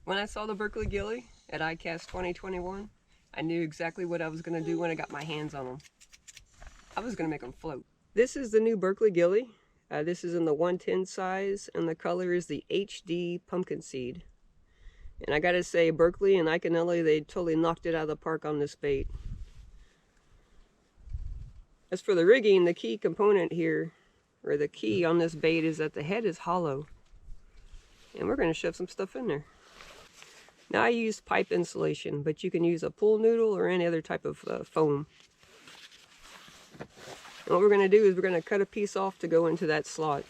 When I saw the Berkley Gilly at ICAST 2021, I knew exactly what I was going to do when I got my hands on them. I was going to make them float. This is the new Berkley Gilly. This is in the 110 size, and the color is the HD Pumpkin Seed. And I gotta say, Berkley and Iconelli, they totally knocked it out of the park on this bait. As for the rigging, the key component here, or the key on this bait, is that the head is hollow. And we're going to shove some stuff in there. Now I used pipe insulation, but you can use a pool noodle or any other type of foam. And what we're going to do is we're going to cut a piece off to go into that slot.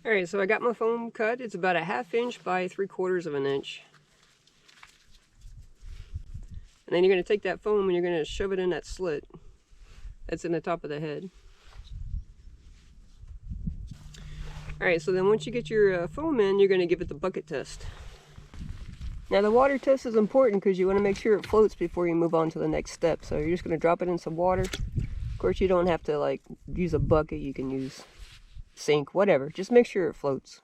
Alright, so I got my foam cut. It's about a 1/2 inch by 3/4 of an inch. And then you're going to take that foam and you're going to shove it in that slit that's in the top of the head. Alright, so then once you get your foam in, you're going to give it the bucket test. Now the water test is important because you want to make sure it floats before you move on to the next step. So you're just going to drop it in some water. Of course, you don't have to like use a bucket. You can use sink, whatever. Just make sure it floats.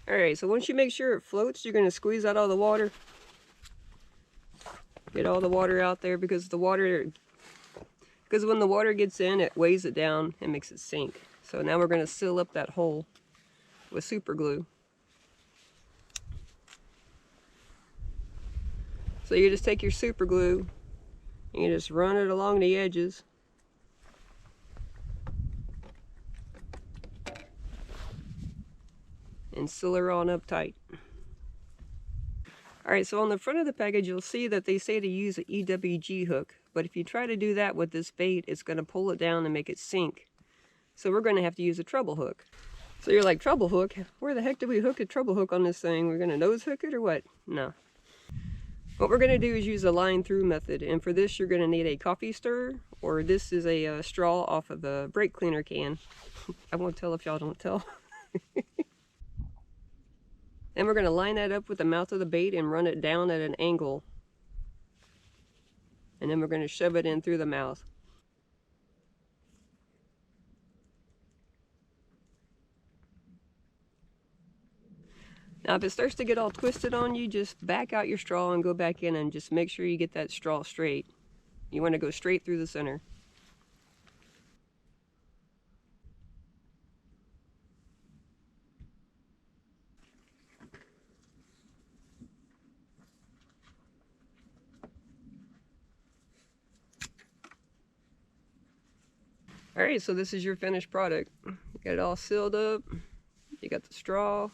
Alright, so once you make sure it floats, you're going to squeeze out all the water. Get all the water out there because when the water gets in, it weighs it down and makes it sink. So now we're going to seal up that hole with super glue. So you just take your super glue and you just run it along the edges. And seal her on up tight. Alright, so on the front of the package you'll see that they say to use an EWG hook, but if you try to do that with this bait, it's going to pull it down and make it sink. So we're going to have to use a treble hook. So you're like, treble hook? Where the heck do we hook a treble hook on this thing? We're going to nose hook it or what? No. What we're going to do is use a line through method, and for this you're going to need a coffee stirrer, or this is a straw off of a brake cleaner can. I won't tell if y'all don't tell. Then we're going to line that up with the mouth of the bait and run it down at an angle. And then we're going to shove it in through the mouth. Now if it starts to get all twisted on you, just back out your straw and go back in and just make sure you get that straw straight. You want to go straight through the center. Alright, so this is your finished product. You got it all sealed up. You got the straw.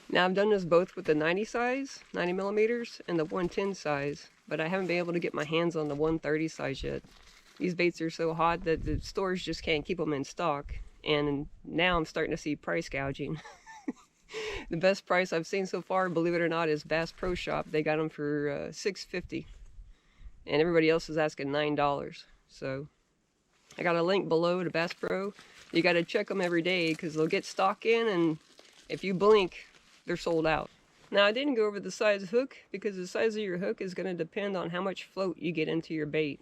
Now I've done this both with the 90 size, 90 millimeters, and the 110 size, but I haven't been able to get my hands on the 130 size yet. These baits are so hot that the stores just can't keep them in stock, and now I'm starting to see price gouging. The best price I've seen so far, believe it or not, is Bass Pro Shop. They got them for $6.50, and everybody else is asking $9. So I got a link below to Bass Pro. You got to check them every day because they'll get stock in, and if you blink, they're sold out. Now I didn't go over the size hook because the size of your hook is going to depend on how much float you get into your bait.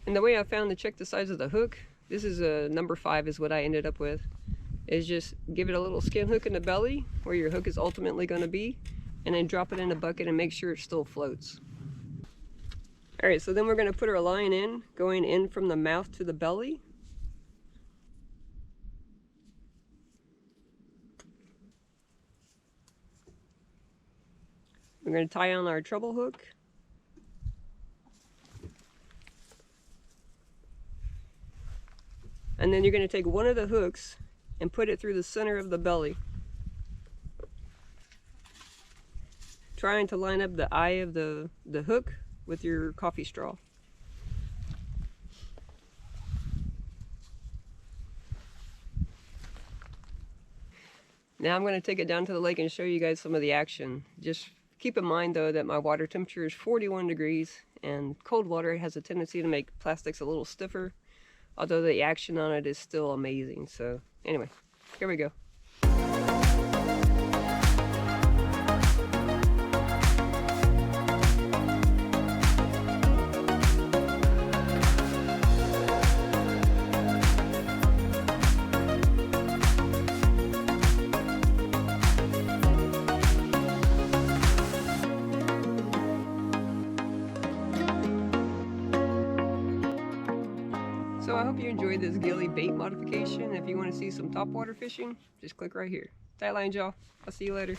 And the way I found to check the size of the hook, this is a number 5 is what I ended up with, is just give it a little skin hook in the belly where your hook is ultimately going to be, and then drop it in a bucket and make sure it still floats. Alright, so then we're going to put our line in, going in from the mouth to the belly. We're going to tie on our treble hook. And then you're going to take one of the hooks and put it through the center of the belly, trying to line up the eye of the hook with your coffee straw. Now I'm going to take it down to the lake and show you guys some of the action. Just keep in mind though that my water temperature is 41 degrees, and cold water has a tendency to make plastics a little stiffer, although the action on it is still amazing. So anyway, here we go. So I hope you enjoyed this gilly bait modification. If you want to see some topwater fishing, just click right here. Tight lines, y'all. I'll see you later.